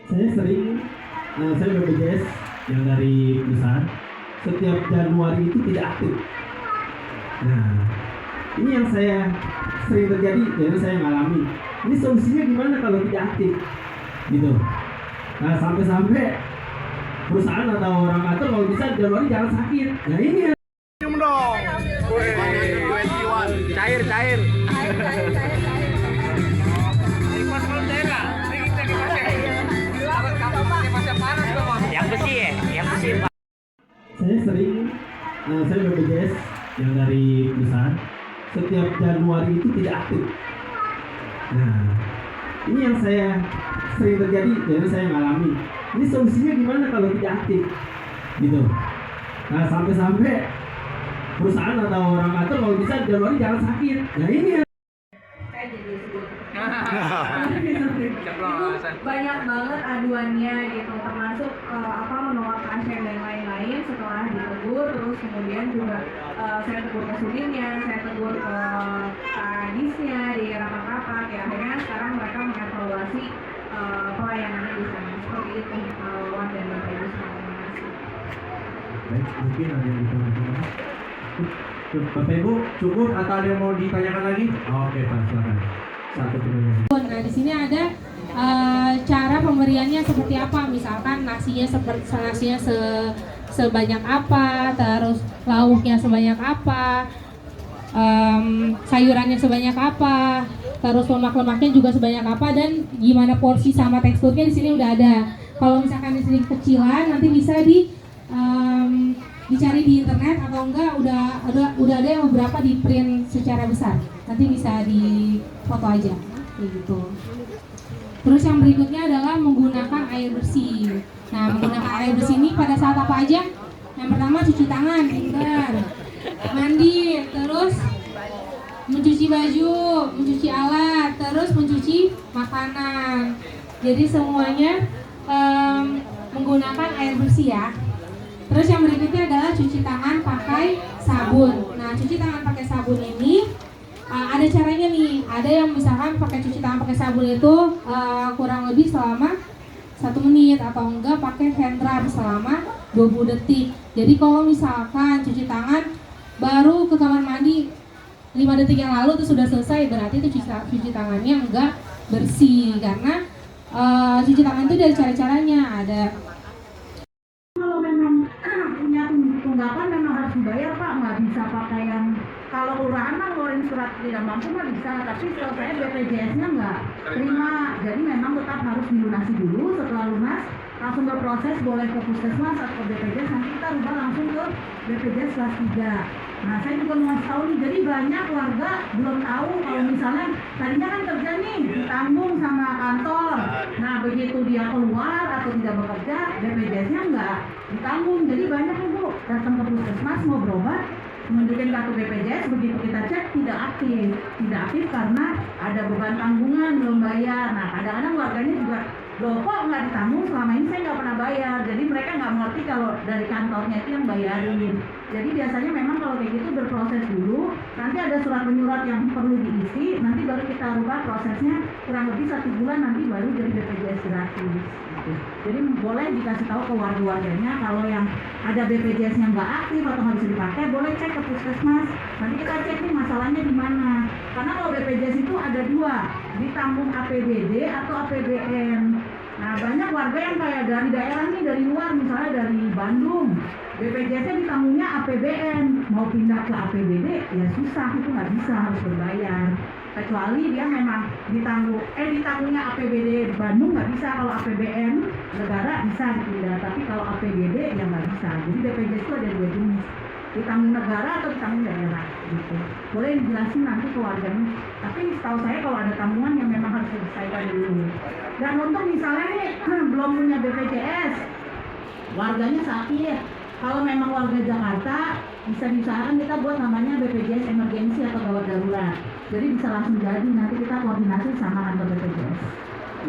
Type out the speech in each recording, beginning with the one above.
Saya sering, saya BPJS yang dari perusahaan, setiap Januari itu tidak aktif. Nah, ini yang saya sering terjadi, dan saya ngalami. Ini solusinya gimana kalau tidak aktif? Gitu. Nah, sampai-sampai perusahaan atau orang kantor kalau bisa Januari jangan sakit. Nah, ini yang Senyum dong. Wih, 21. Cair, cair. Pas belum cair nggak? Kita dipakai. Kamu pakai pasir panas dong, Mas. Yang besi ya? Yang besi, Pak. saya sering, saya BPJS yang dari perusahaan, setiap Januari itu tidak aktif. Nah, ini yang saya sering terjadi, dan saya ngalami. Ini solusinya gimana kalau tidak aktif? Gitu. Nah, sampai-sampai perusahaan atau orang kantor kalau bisa Januari jangan sakit. Nah, ini yang banyak banget aduannya gitu, termasuk menolak pasien dan lain-lain. Setelah ditegur, terus kemudian juga saya tegur ke sudinnya, saya tegur ke kadisnya di rapat-rapat, ya akhirnya sekarang mereka mengevaluasi pelayanannya di sana seperti itu. Dan Bapak Ibu semuanya. baik, mungkin ada yang ditanyakan. Bapak Ibu cukup atau ada yang mau ditanyakan lagi? Oke Pak, silakan. Satu pertanyaan. Nah, di sini ada cara pemberiannya seperti apa, misalkan nasinya sebanyak apa, terus lauknya sebanyak apa, sayurannya sebanyak apa, terus lemak-lemaknya juga sebanyak apa, dan gimana porsi sama teksturnya di sini udah ada. Kalau misalkan di sini kecilan, nanti bisa dicari di internet, atau enggak udah ada yang beberapa di print secara besar. Nanti bisa di foto aja kayak gitu. Terus yang berikutnya adalah menggunakan air bersih. Nah, menggunakan air bersih ini pada saat apa aja? Yang pertama cuci tangan, pintar. Mandi, terus mencuci baju, mencuci alat, terus mencuci makanan. Jadi semuanya menggunakan air bersih ya. Terus yang berikutnya adalah cuci tangan pakai sabun. Nah, cuci tangan pakai sabun ini ada caranya nih. Ada yang misalkan pakai cuci tangan pakai sabun itu kurang lebih selama 1 menit, atau enggak pakai hand rub selama 20 detik. Jadi kalau misalkan cuci tangan baru ke kamar mandi 5 detik yang lalu itu sudah selesai, berarti itu cuci tangannya enggak bersih. Karena cuci tangan itu dari cara-caranya ada. Kalau memang punya tunggakan memang harus dibayar Pak, nggak bisa pakai yang kalau kelurahan mah ngeluarin surat tidak mampu mah bisa, tapi kalau saya BPJS-nya nggak terima, jadi memang tetap harus dilunasi dulu. Setelah lunas langsung berproses, boleh ke puskesmas atau ke BPJS, nanti kita rubah langsung ke BPJS kelas 3. Nah, saya juga mau ngasih tahu nih, jadi banyak warga belum tahu kalau misalnya tadinya kan kerja nih ditanggung sama kantor. Nah, begitu dia keluar atau tidak bekerja, BPJS-nya nggak ditanggung. Jadi banyak ibu datang ke puskesmas mau berobat, menunjukkan kartu BPJS, begitu kita cek tidak aktif karena ada beban tanggungan belum bayar. Nah, kadang-kadang warganya juga, loh kok nggak ditanggung, selama ini saya nggak pernah bayar. Jadi mereka nggak mengerti kalau dari kantornya itu yang bayarin. Jadi biasanya memang kalau kayak gitu berproses dulu, nanti ada surat menyurat yang perlu diisi, nanti baru kita rubah prosesnya kurang lebih 1 bulan, nanti baru jadi BPJS gratis. Jadi boleh dikasih tahu ke warga-warganya kalau yang ada BPJS-nya nggak aktif atau nggak bisa dipakai, boleh cek ke puskesmas. Nanti kita cek nih masalahnya di mana. Karena kalau BPJS itu ada 2, ditanggung APBD atau APBN. Nah, banyak warga yang kayak dari daerah nih, dari luar, misalnya dari Bandung, BPJS-nya ditanggungnya APBN, mau pindah ke APBD ya susah, itu nggak bisa, harus berbayar. Kecuali dia memang ditanggungnya APBD Bandung nggak bisa, kalau APBN negara bisa dipindah, tapi kalau APBD ya nggak bisa. Jadi BPJS itu ada 2 jenis, ditanggung negara atau ditanggung daerah gitu. Boleh dijelasin nanti ke warganya, tapi setahu saya kalau ada tanggungan yang memang harus diselesaikan dulu. Dan untuk misalnya nih belum punya BPJS, warganya sakit, kalau memang warga Jakarta bisa diusahakan kita buat namanya BPJS emergensi atau gawat darurat. Jadi bisa langsung jadi, nanti kita koordinasi sama kantor BPJS.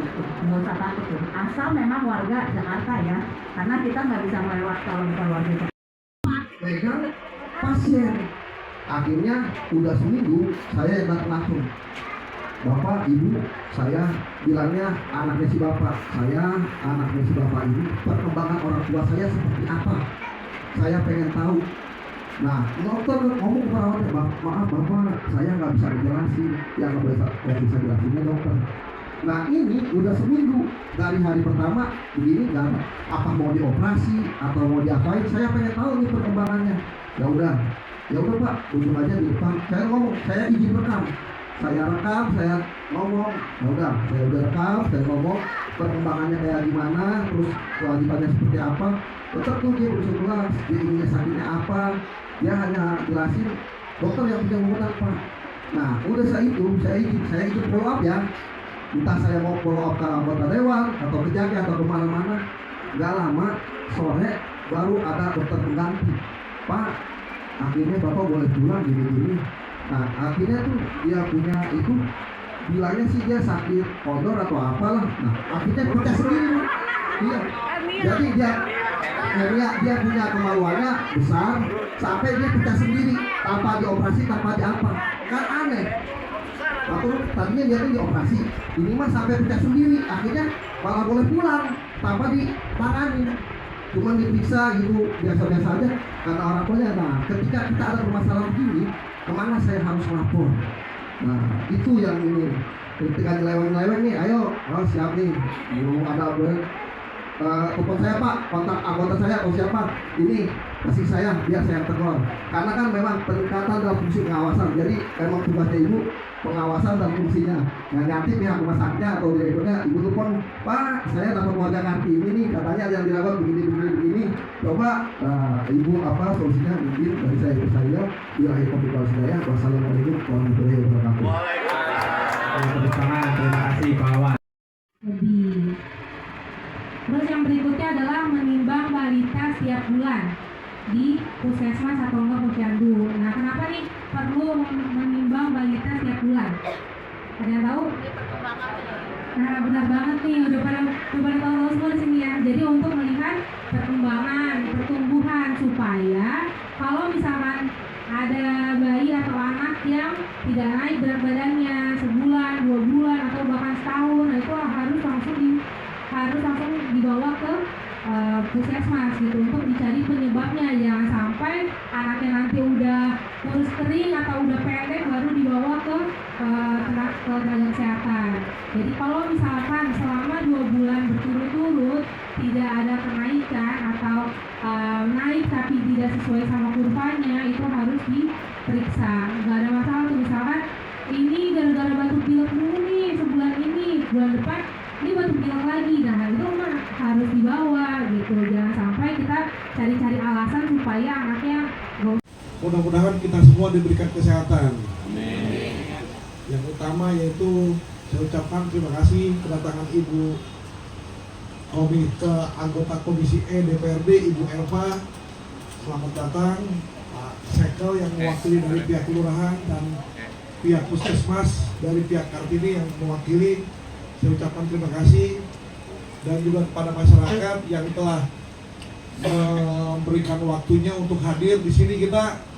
Gitu. Nggak usah takut tuh. Asal memang warga Jakarta ya, karena kita nggak bisa melewat kalau bukan warga Jakarta. Pegang pasien, akhirnya udah seminggu saya yang datang langsung. Bapak, Ibu, saya bilangnya anaknya si Bapak. Saya anaknya si Bapak ini, perkembangan orang tua saya seperti apa? Saya pengen tahu. Nah, dokter ngomong ke perawatnya, maaf Bapak, saya nggak bisa dijelasin. Ya nggak bisa jelasinnya dokter. Nah ini udah seminggu dari hari pertama begini nggak ada. Apa mau dioperasi atau mau diapain? Saya pengen tahu nih perkembangannya. Ya udah Pak, duduk aja di depan. Saya ngomong, saya izin rekam. Saya rekam, saya ngomong. Ya udah, saya udah rekam, saya ngomong perkembangannya kayak gimana, terus kewajibannya seperti apa. Dokter tuh dia berusaha jelas, dia ininya sakitnya apa. Dia hanya jelasin dokter yang punya wewenang Pak. Nah udah saya izin follow up ya. Entah saya mau follow up ke anggota dewan atau ke jaga atau kemana-mana. Gak lama sore baru ada dokter pengganti. Pak, akhirnya Bapak boleh pulang gini-gini. Nah akhirnya tuh dia punya itu, bilangnya sih dia sakit kodor atau apalah. Nah akhirnya pecah sendiri. Iya. Jadi dia punya kemaluannya besar sampai dia pecah sendiri tanpa dioperasi, tanpa diapa. Kan aneh. Atau tadinya dia tuh dioperasi, ini mah sampai pecah sendiri, akhirnya malah boleh pulang tanpa ditangani, cuma diperiksa gitu biasa-biasa aja karena orang tuanya. Nah ketika kita ada permasalahan begini, kemana saya harus lapor? Nah itu yang ini ketika nyeleweng-nyeleweng nih, ayo siap nih, mau ada telepon saya Pak, kontak anggota saya atau siapa, ini kasih saya biar saya tegur. Karena kan memang peningkatan dalam fungsi pengawasan, jadi memang tugasnya Ibu pengawasan dan fungsinya. Nah nanti pihak rumah sakitnya atau direkturnya Ibu telepon, Pak saya dapat warga Kartini nih, katanya yang dilakukan begini. Coba Ibu apa solusinya, mungkin dari saya wilayah Kabupaten Sidaya. Wassalamualaikum warahmatullahi wabarakatuh. Tepuk tangan, terima kasih Pak Wawan. Terus yang berikutnya adalah menimbang balita setiap bulan di puskesmas atau enggak posyandu. Nah, kenapa nih perlu menimbang balita setiap bulan? Ada yang tahu? Nah, benar banget nih, udah pada tahu semua di sini ya. Jadi untuk melihat perkembangan, pertumbuhan supaya kalau misalkan ada bayi atau anak yang tidak naik berat badannya sebulan, 2 bulan atau bahkan setahun, nah itu harus langsung dibawa ke puskesmas gitu untuk dicari penyebabnya. Jangan sampai anaknya nanti udah kurus kering atau udah pendek baru dibawa ke tenaga kesehatan. Jadi kalau misalkan selama 2 bulan berturut-turut tidak ada kenaikan atau naik tapi tidak sesuai sama kurvanya, itu harus diperiksa. Nggak ada masalah tuh, misalkan ini gara-gara batuk pilek dulu nih sebulan ini, bulan depan ini batuk pilek lagi. Nah itu mah harus dibawa gitu. Jangan sampai kita cari-cari alasan supaya anaknya mudah-mudahan kita semua diberikan kesehatan. Amin. Yang utama yaitu saya ucapkan terima kasih kedatangan Ibu anggota Komisi E DPRD Ibu Elva. Selamat datang Pak Sekel yang mewakili dari pihak kelurahan dan pihak puskesmas dari pihak Kartini yang mewakili. Saya ucapkan terima kasih, dan juga kepada masyarakat yang telah memberikan waktunya untuk hadir di sini. Kita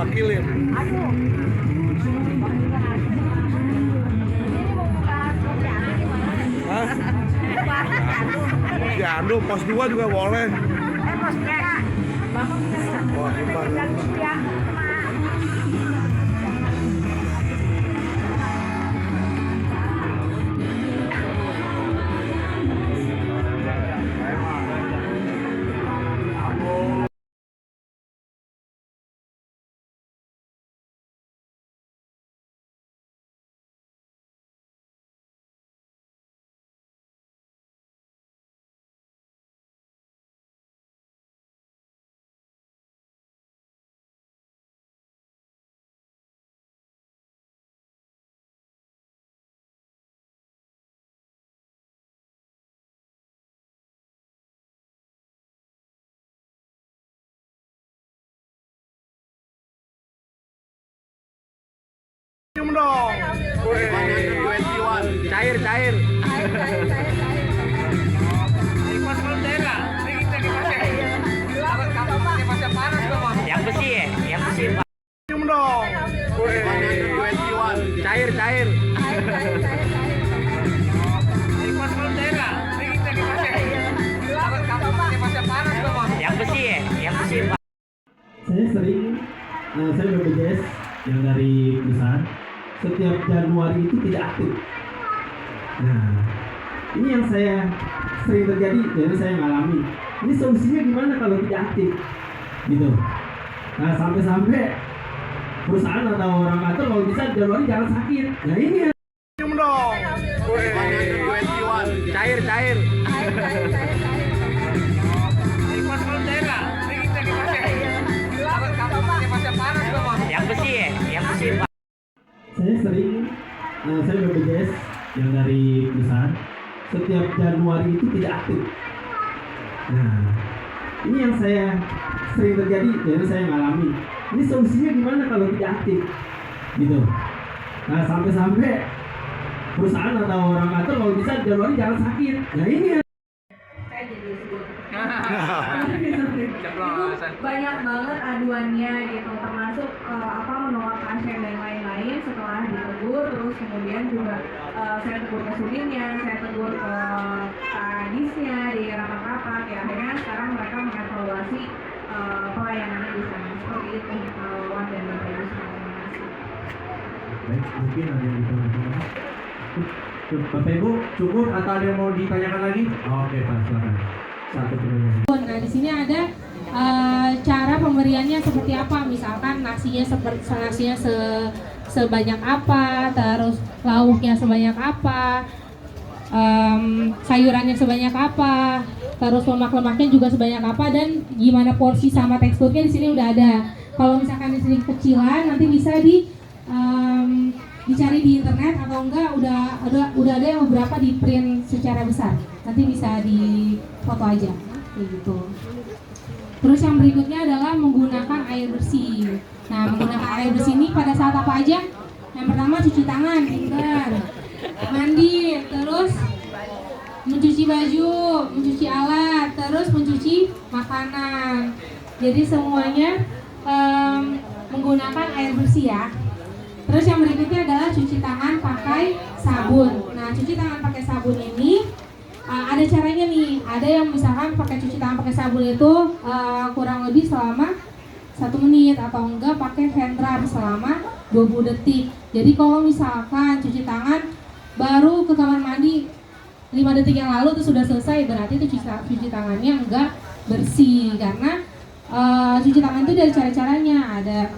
diwakilin. Hah? Posyandu, pos 2 juga boleh. Wah, gimana? Senyum dong. Cair. Pas kalau daerah, kita dipakai. Kalau masih panas kok. Yang besi ya, yang besi. Senyum dong. Cair. Pas kalau daerah, kita dipakai. Kalau masih panas kok. Yang besi ya, yang besi. Saya BPJS yang dari perusahaan setiap Januari itu tidak aktif. Nah, ini yang saya sering terjadi, jadi saya ngalami. Ini solusinya gimana kalau tidak aktif, gitu. Nah, sampai perusahaan atau orang kantor kalau bisa Januari jangan sakit. Nah ini ya. Senyum dong. Cair. Pas kalau daerah, kita dipakai. Kalau masih panas kok. Yang besi ya, yang besi. Saya BPJS yang dari perusahaan setiap Januari itu tidak aktif. Nah, ini yang saya sering terjadi, jadi saya ngalami. Ini solusinya gimana kalau tidak aktif, gitu. Nah, sampai perusahaan atau orang kantor kalau bisa Januari jangan sakit. Nah ini ya. Saya jadi sebut. Banyak banget aduannya gitu, termasuk menolak pasien dan lain-lain. Setelah ditegur, terus kemudian juga saya tegur ke sudinnya, saya tegur ke kadisnya di rapat-rapat. Ya akhirnya sekarang mereka mengevaluasi pelayanannya di sana. Seperti itu Wan dan Bapak Ibu semua. Baik, mungkin ada yang ditanyakan. Bapak Ibu cukup atau ada yang mau ditanyakan lagi? Oke Pak, silakan. Satu pertanyaan. Nah, di sini ada cara pemberiannya seperti apa, misalkan nasinya sebanyak apa, terus lauknya sebanyak apa, sayurannya sebanyak apa, terus lemak-lemaknya juga sebanyak apa, dan gimana porsi sama teksturnya di sini udah ada. Kalau misalkan di sini kecilan, nanti bisa dicari di internet, atau enggak udah ada yang beberapa di print secara besar. Nanti bisa di foto aja, kayak gitu. Terus yang berikutnya adalah menggunakan air bersih. Nah, menggunakan air bersih ini pada saat apa aja? Yang pertama cuci tangan, pintar. Mandi, terus mencuci baju, mencuci alat, terus mencuci makanan. Jadi semuanya menggunakan air bersih ya. Terus yang berikutnya adalah cuci tangan pakai sabun. Nah, cuci tangan pakai sabun ini ada caranya nih. Ada yang misalkan pakai cuci tangan pakai sabun itu kurang lebih selama 1 menit, atau enggak pakai hand rub selama 20 detik. Jadi kalau misalkan cuci tangan baru ke kamar mandi 5 detik yang lalu itu sudah selesai, berarti itu cuci tangannya enggak bersih. Karena cuci tangan itu dari cara-caranya ada.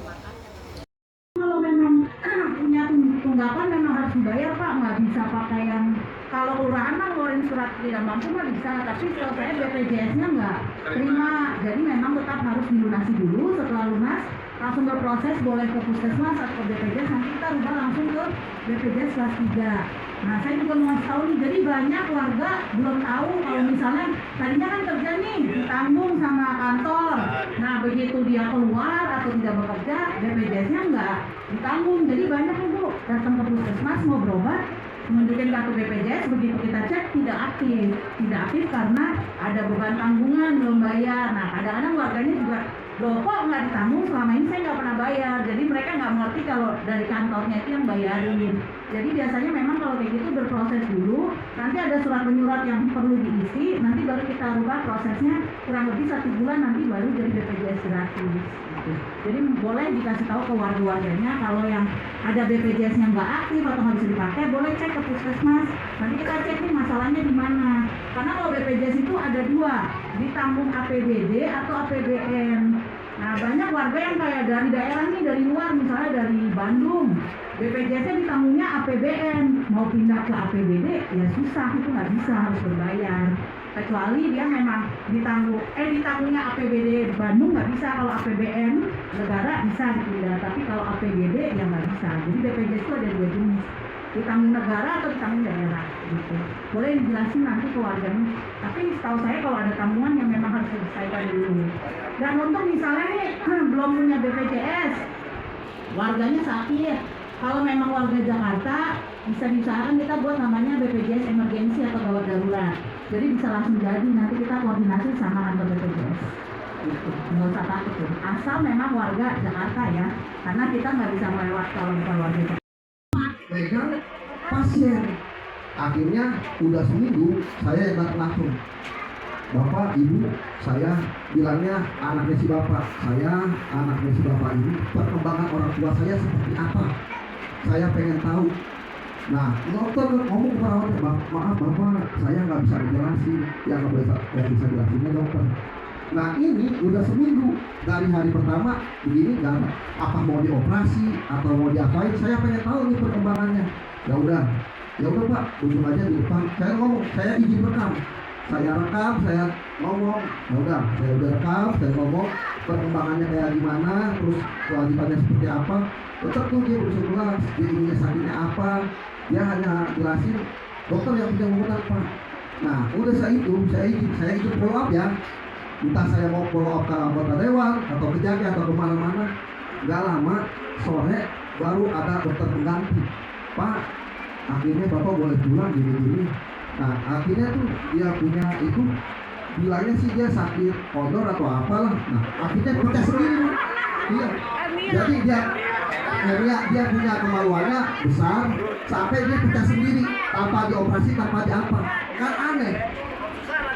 Kalau memang punya tunggakan memang harus dibayar Pak, nggak bisa pakai yang kalau kelurahan mah ngeluarin surat tidak mampu mah bisa, tapi kalau saya BPJS-nya nggak terima, jadi memang tetap harus dilunasi dulu. Setelah lunas langsung berproses, boleh ke puskesmas atau ke BPJS, nanti kita rubah langsung ke BPJS kelas 3. Nah, saya juga mau tahu nih, jadi banyak warga belum tahu kalau misalnya tadinya kan kerja nih ditanggung sama kantor. Nah, begitu dia keluar atau tidak bekerja, BPJS-nya nggak ditanggung. Jadi banyak ibu datang ke puskesmas mau berobat, menunjukkan kartu BPJS, begitu kita cek tidak aktif karena ada beban tanggungan belum bayar. Nah, kadang-kadang warganya juga loh kok nggak ditanggung, selama ini saya nggak pernah bayar. Jadi mereka nggak mengerti kalau dari kantornya itu yang bayarin. Jadi biasanya memang kalau kayak gitu berproses dulu, nanti ada surat menyurat yang perlu diisi, nanti baru kita rubah prosesnya, kurang lebih 1 bulan nanti baru jadi BPJS gratis gitu. Jadi boleh dikasih tahu ke warga-warganya kalau yang ada BPJS-nya nggak aktif atau nggak bisa dipakai, boleh cek ke puskesmas, nanti kita cek nih masalahnya di mana. Karena kalau BPJS itu ada 2, ditanggung APBD atau APBN. Nah banyak warga yang kayak dari daerah nih, dari luar, misalnya dari Bandung, BPJS-nya ditanggungnya APBN, mau pindah ke APBD ya susah, itu nggak bisa, harus berbayar. Kecuali dia memang ditanggungnya APBD Bandung nggak bisa, kalau APBN negara bisa dipindah, tapi kalau APBD ya nggak bisa. Jadi BPJS itu ada 2 jenis, ditanggung negara atau ditanggung daerah gitu. Boleh dijelasin nanti ke warganya, tapi setahu saya kalau ada tanggungan yang memang harus diselesaikan dulu. Dan untuk misalnya nih belum punya BPJS, warganya sakit, kalau memang warga Jakarta bisa diusahakan kita buat namanya BPJS emergensi atau gawat darurat. Jadi bisa langsung jadi, nanti kita koordinasi sama kantor BPJS. Gitu. Nggak usah takut tuh. Asal memang warga Jakarta ya, karena kita nggak bisa melewat kalau bukan warga Jakarta. Pegang pasien. Akhirnya udah seminggu saya yang datang langsung. Bapak, ibu, saya bilangnya anaknya si bapak. Saya anaknya si bapak ini, perkembangan orang tua saya seperti apa? Saya pengen tahu. Nah, dokter ngomong ke perawatnya, maaf bapak, saya nggak bisa dijelasin. Ya nggak bisa jelasinnya dokter. Nah ini udah seminggu, dari hari pertama begini nggak ada. Apa mau dioperasi atau mau diapain? Saya pengen tahu nih perkembangannya. Ya udah pak, duduk aja di depan. Saya ngomong, saya izin rekam. Saya rekam, saya ngomong. Ya udah, saya udah rekam, saya ngomong perkembangannya kayak gimana, terus kewajibannya seperti apa. Dokter tuh dia berusaha jelas, dia ininya sakitnya apa. Dia hanya jelasin dokter yang punya ngomong apa. Nah udah saya itu follow up ya. Entah saya mau follow up ke anggota dewan atau ke jaga atau kemana-mana. Gak lama sore baru ada dokter pengganti. Pak, akhirnya bapak boleh pulang gini-gini. Nah akhirnya tuh dia punya itu, bilangnya sih dia sakit kodor atau apalah. Nah akhirnya pecah sendiri. Iya. Jadi dia punya kemaluannya besar sampai dia pecah sendiri tanpa dioperasi, tanpa diapa. Kan aneh.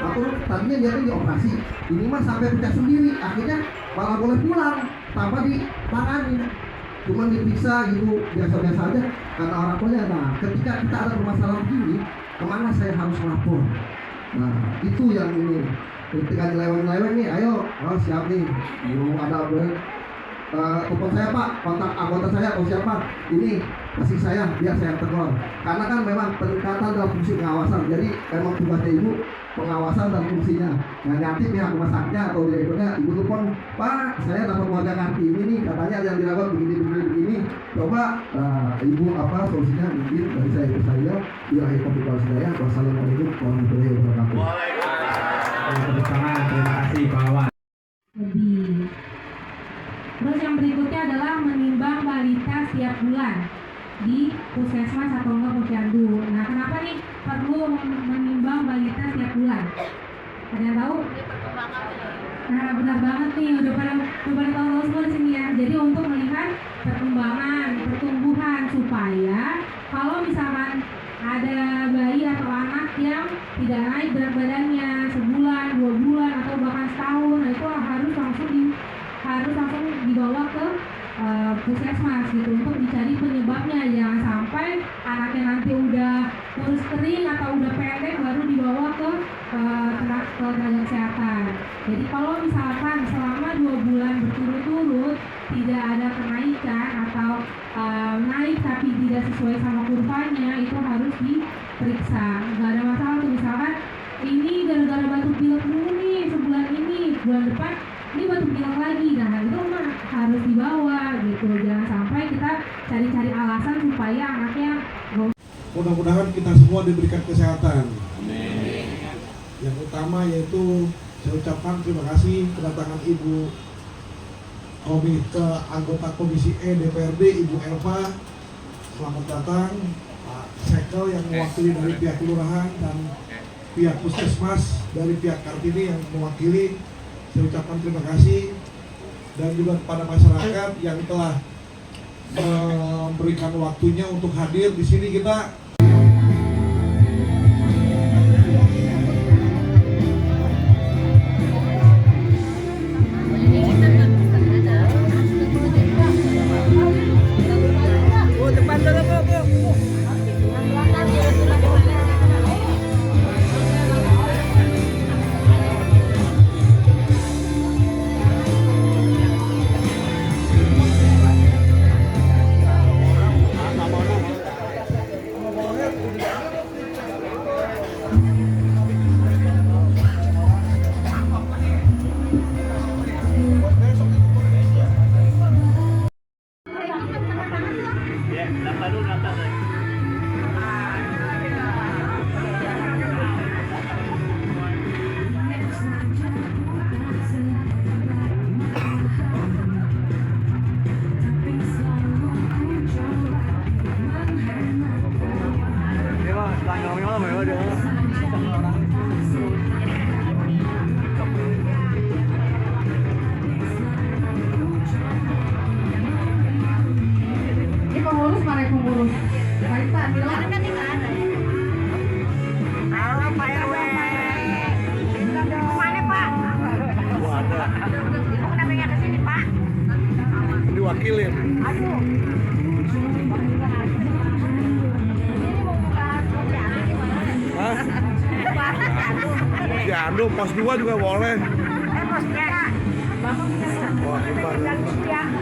Atau tadinya dia tuh dioperasi, ini mah sampai pecah sendiri, akhirnya malah boleh pulang tanpa ditangani, cuma diperiksa gitu biasa-biasa aja karena orang tuanya. Nah ketika kita ada permasalahan begini, kemana saya harus lapor? Nah itu yang ini, ketika nyeleweng nih, ayo siap nih, mau ada telepon saya pak, kontak anggota saya atau siapa, ini kasih saya biar saya tegur. Karena kan memang peningkatan dalam fungsi pengawasan, jadi memang tugasnya ibu pengawasan dan fungsinya. Nah nanti pihak rumah sakitnya atau direkturnya ibu telepon, pak saya dapat warga Kartini nih, katanya yang dilakukan begini. Coba ibu apa solusinya, mungkin dari saya ke saya wilayah Kabupaten Sidaya. Wassalamualaikum warahmatullahi wabarakatuh. Tepuk tangan, terima kasih Pak Wawan. Lebih. Terus yang berikutnya adalah menimbang balita setiap bulan di puskesmas atau enggak posyandu. Nah kenapa nih perlu menimbang balita setiap bulan? Ada yang tahu? Nah benar banget nih, udah pada tahu semua di sini ya. Jadi untuk melihat pertumbuhan supaya kalau misalkan ada bayi atau anak yang tidak naik berat badannya sebulan, 2 bulan atau bahkan setahun, nah itu harus langsung dibawa ke puskesmas gitu untuk dicari penyebabnya. Jangan sampai anaknya nanti udah kurus kering atau udah pendek baru dibawa ke tenaga kesehatan. Jadi kalau misalkan selama 2 bulan berturut-turut tidak ada kenaikan atau naik tapi tidak sesuai sama kurvanya, itu harus diperiksa. Nggak ada masalah tuh, misalkan ini gara-gara batuk pilek dulu nih sebulan ini, bulan depan ini batuk pilek lagi. Nah itu mah harus dibawa gitu. Jangan sampai kita cari-cari alasan supaya anaknya Mudah-mudahan kita semua diberikan kesehatan. Amin. Yang utama yaitu saya ucapkan terima kasih kedatangan Ibu anggota Komisi E DPRD Ibu Elva. Selamat datang Pak Sekel yang mewakili dari pihak kelurahan dan pihak puskesmas dari pihak Kartini yang mewakili. Saya ucapkan terima kasih. dan juga kepada masyarakat yang telah memberikan waktunya untuk hadir di sini. Kita Ini pengurus mana yang pengurus? Baik Pak, bilang. Halo Pak RW. Mana Pak? Kamu namanya ke sini Pak? diwakilin. Aduh. Ini mau buka posyandu gimana? Hah? Posyandu, pos 2 juga boleh. Posnya. Oh, Dan ya.